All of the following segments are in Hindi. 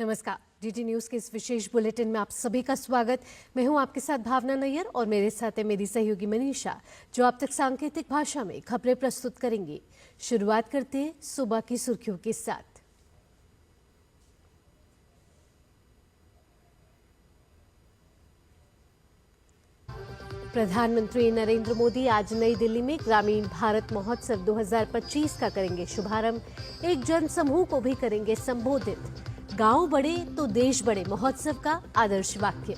नमस्कार। डीटी न्यूज के इस विशेष बुलेटिन में आप सभी का स्वागत। मैं हूं आपके साथ भावना नैयर और मेरे साथ है मेरी सहयोगी मनीषा, जो आप तक सांकेतिक भाषा में खबरें प्रस्तुत करेंगी। शुरुआत करते हैं सुबह की सुर्खियों के साथ। प्रधानमंत्री नरेंद्र मोदी आज नई दिल्ली में ग्रामीण भारत महोत्सव 2025 का करेंगे शुभारंभ। एक जन समूह को भी करेंगे संबोधित। गांव बढ़े तो देश बढ़े महोत्सव का आदर्श वाक्य।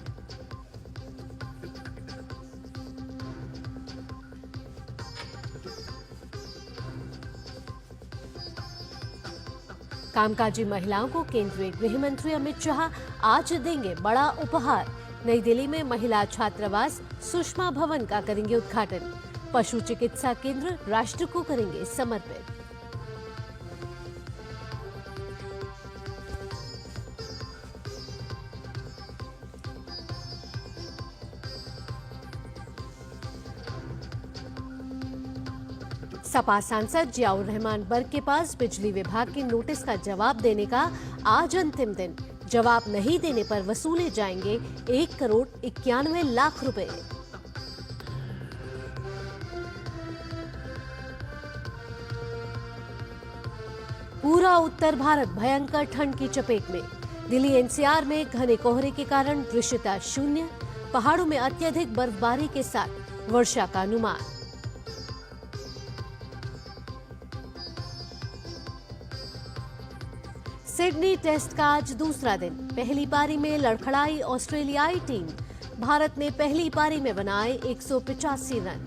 कामकाजी महिलाओं को केंद्रीय गृह मंत्री अमित शाह आज देंगे बड़ा उपहार। नई दिल्ली में महिला छात्रावास सुषमा भवन का करेंगे उद्घाटन। पशु चिकित्सा केंद्र राष्ट्र को करेंगे समर्पित। सपा सांसद जियाउर रहमान बर्क के पास बिजली विभाग के नोटिस का जवाब देने का आज अंतिम दिन। जवाब नहीं देने पर वसूले जाएंगे 1,91,00,000 रुपए। पूरा उत्तर भारत भयंकर ठंड की चपेट में। दिल्ली एनसीआर में घने कोहरे के कारण दृश्यता शून्य। पहाड़ों में अत्यधिक बर्फबारी के साथ वर्षा का अनुमान। सिडनी टेस्ट का आज दूसरा दिन। पहली पारी में लड़खड़ाई ऑस्ट्रेलियाई टीम। भारत ने पहली पारी में बनाए 185 रन।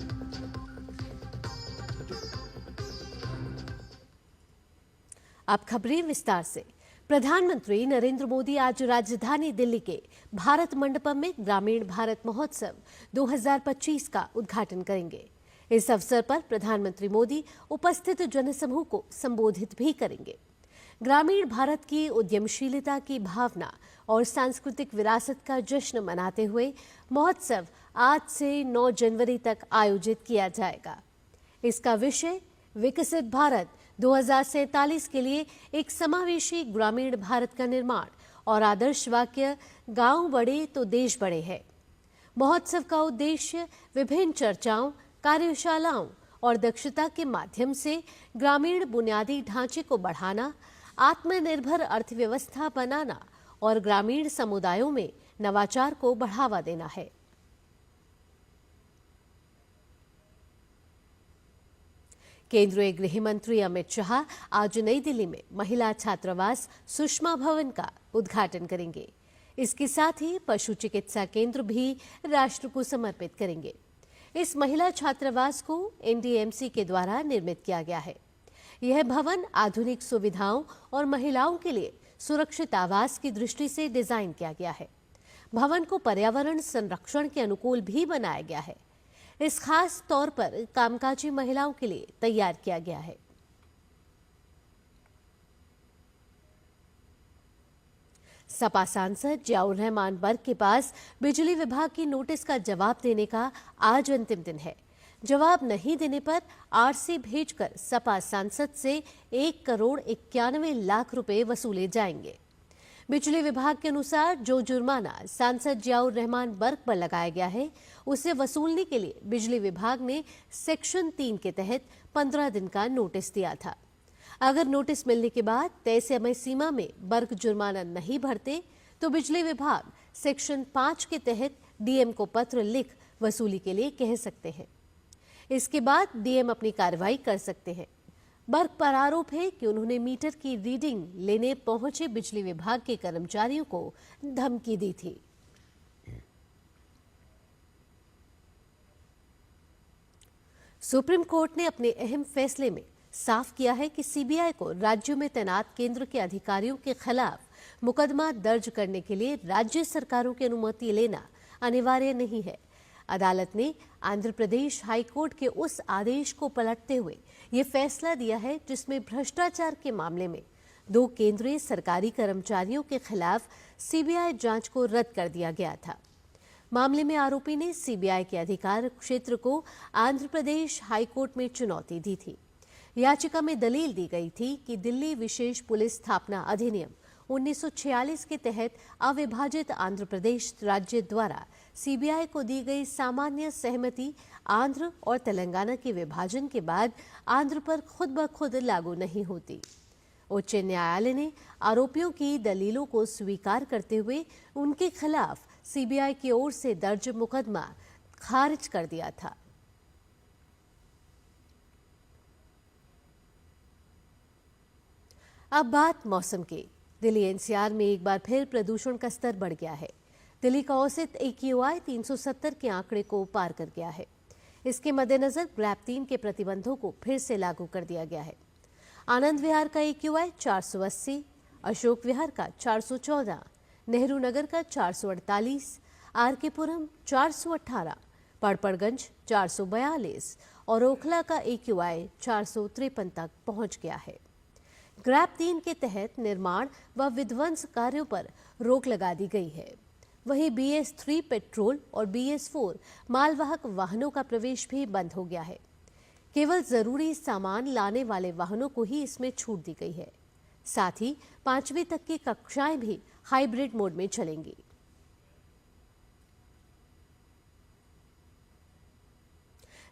अब खबरें विस्तार से। प्रधानमंत्री नरेंद्र मोदी आज राजधानी दिल्ली के भारत मंडपम में ग्रामीण भारत महोत्सव 2025 का उद्घाटन करेंगे। इस अवसर पर प्रधानमंत्री मोदी उपस्थित जनसमूह को संबोधित भी करेंगे। ग्रामीण भारत की उद्यमशीलता की भावना और सांस्कृतिक विरासत का जश्न मनाते हुए महोत्सव आज से 9 जनवरी तक आयोजित किया जाएगा। इसका विषय विकसित भारत 2047 के लिए एक समावेशी ग्रामीण भारत का निर्माण और आदर्श वाक्य गांव बढ़े तो देश बढ़े है। महोत्सव का उद्देश्य विभिन्न चर्चाओं, कार्यशालाओं और दक्षता के माध्यम से ग्रामीण बुनियादी ढांचे को बढ़ाना, आत्मनिर्भर अर्थव्यवस्था बनाना और ग्रामीण समुदायों में नवाचार को बढ़ावा देना है। केंद्रीय गृह मंत्री अमित शाह आज नई दिल्ली में महिला छात्रावास सुषमा भवन का उद्घाटन करेंगे। इसके साथ ही पशु चिकित्सा केंद्र भी राष्ट्र को समर्पित करेंगे। इस महिला छात्रावास को एनडीएमसी के द्वारा निर्मित किया गया है। यह भवन आधुनिक सुविधाओं और महिलाओं के लिए सुरक्षित आवास की दृष्टि से डिजाइन किया गया है। भवन को पर्यावरण संरक्षण के अनुकूल भी बनाया गया है। इस खास तौर पर कामकाजी महिलाओं के लिए तैयार किया गया है। सपा सांसद जियाउर रहमान बर्क के पास बिजली विभाग की नोटिस का जवाब देने का आज अंतिम दिन है। जवाब नहीं देने पर आरसी भेजकर सपा सांसद से 1,91,00,000 रुपए वसूले जाएंगे। बिजली विभाग के अनुसार जो जुर्माना सांसद जियाउर रहमान बर्क पर लगाया गया है, उसे वसूलने के लिए बिजली विभाग ने सेक्शन 3 के तहत 15 दिन का नोटिस दिया था। अगर नोटिस मिलने के बाद तय समय सीमा में बर्क जुर्माना नहीं भरते तो बिजली विभाग सेक्शन 5 के तहत डीएम को पत्र लिख वसूली के लिए कह सकते हैं। इसके बाद डीएम अपनी कार्रवाई कर सकते हैं। बर्क पर आरोप है कि उन्होंने मीटर की रीडिंग लेने पहुंचे बिजली विभाग के कर्मचारियों को धमकी दी थी। सुप्रीम कोर्ट ने अपने अहम फैसले में साफ किया है कि सीबीआई को राज्यों में तैनात केंद्र के अधिकारियों के खिलाफ मुकदमा दर्ज करने के लिए राज्य सरकारों की अनुमति लेना अनिवार्य नहीं है। अदालत ने आंध्र प्रदेश हाईकोर्ट के उस आदेश को पलटते हुए ये फैसला दिया है जिसमें भ्रष्टाचार के मामले में 2 केंद्रीय सरकारी कर्मचारियों के खिलाफ सीबीआई जांच को रद्द कर दिया गया था। मामले में आरोपी ने सीबीआई के अधिकार क्षेत्र को आंध्र प्रदेश हाईकोर्ट में चुनौती दी थी। याचिका में दलील दी गई थी कि दिल्ली विशेष पुलिस स्थापना अधिनियम 1946 के तहत अविभाजित आंध्र प्रदेश राज्य द्वारा सीबीआई को दी गई सामान्य सहमति आंध्र और तेलंगाना के विभाजन के बाद आंध्र पर खुद ब खुद लागू नहीं होती। उच्च न्यायालय ने आरोपियों की दलीलों को स्वीकार करते हुए उनके खिलाफ सीबीआई की ओर से दर्ज मुकदमा खारिज कर दिया था। अब बात मौसम की। दिल्ली एनसीआर में एक बार फिर प्रदूषण का स्तर बढ़ गया है। दिल्ली का औसत AQI 370 के आंकड़े को पार कर गया है। इसके मद्देनजर ग्रैप 3 के प्रतिबंधों को फिर से लागू कर दिया गया है। आनंद विहार का AQI 480, अशोक विहार का 414, नेहरू नगर का 448, RK पुरम 418, पड़पड़गंज 442 और ओखला का AQI 453 तक पहुंच गया है। ग्रैप 3 के तहत निर्माण व विध्वंस कार्यों पर रोक लगा दी गई है। वहीं BS3 पेट्रोल और BS4 मालवाहक वाहनों का प्रवेश भी बंद हो गया है। केवल जरूरी सामान लाने वाले वाहनों को ही इसमें छूट दी गई है। साथ ही 5वीं तक की कक्षाएं भी हाइब्रिड मोड में चलेंगी।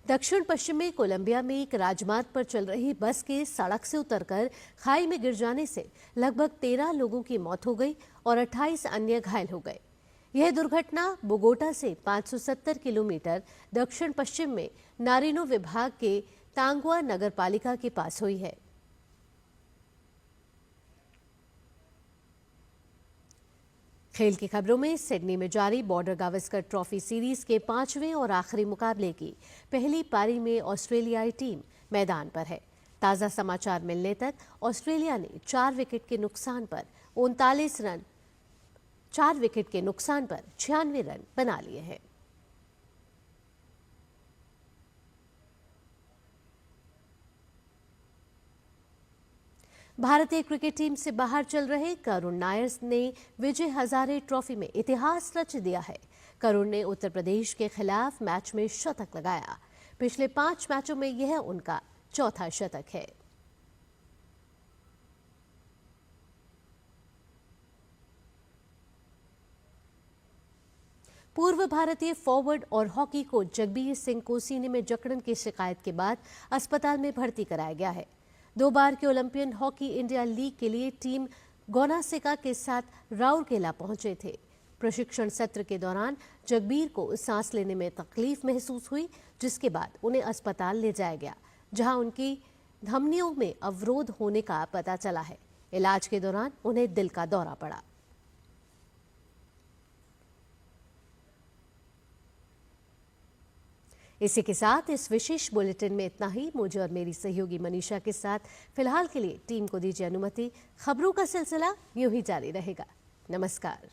दक्षिण पश्चिम में कोलंबिया में एक राजमार्ग पर चल रही बस के सड़क से उतरकर खाई में गिर जाने से लगभग 13 लोगों की मौत हो गई और 28 अन्य घायल हो गए। यह दुर्घटना बोगोटा से 570 किलोमीटर दक्षिण पश्चिम में नारिनो विभाग के तांगुआ नगर पालिका के पास हुई है। खेल की खबरों में सिडनी में जारी बॉर्डर गावस्कर ट्रॉफी सीरीज के 5वें और आखिरी मुकाबले की पहली पारी में ऑस्ट्रेलियाई टीम मैदान पर है। ताजा समाचार मिलने तक ऑस्ट्रेलिया ने 4 विकेट के नुकसान पर 96 रन बना लिए हैं। भारतीय क्रिकेट टीम से बाहर चल रहे करुण नायर ने विजय हजारे ट्रॉफी में इतिहास रच दिया है। करुण ने उत्तर प्रदेश के खिलाफ मैच में शतक लगाया। पिछले 5 मैचों में यह उनका चौथा शतक है। पूर्व भारतीय फॉरवर्ड और हॉकी कोच जगबीर सिंह को सीने में जकड़न की शिकायत के बाद अस्पताल में भर्ती कराया गया है। 2 बार के ओलंपियन हॉकी इंडिया लीग के लिए टीम गोनासिका के साथ राउरकेला पहुंचे थे। प्रशिक्षण सत्र के दौरान जगबीर को सांस लेने में तकलीफ महसूस हुई, जिसके बाद उन्हें अस्पताल ले जाया गया, जहां उनकी धमनियों में अवरोध होने का पता चला है। इलाज के दौरान उन्हें दिल का दौरा पड़ा। इसी के साथ इस विशेष बुलेटिन में इतना ही। मुझे और मेरी सहयोगी मनीषा के साथ फिलहाल के लिए टीम को दीजिए अनुमति। खबरों का सिलसिला यूं ही जारी रहेगा। नमस्कार।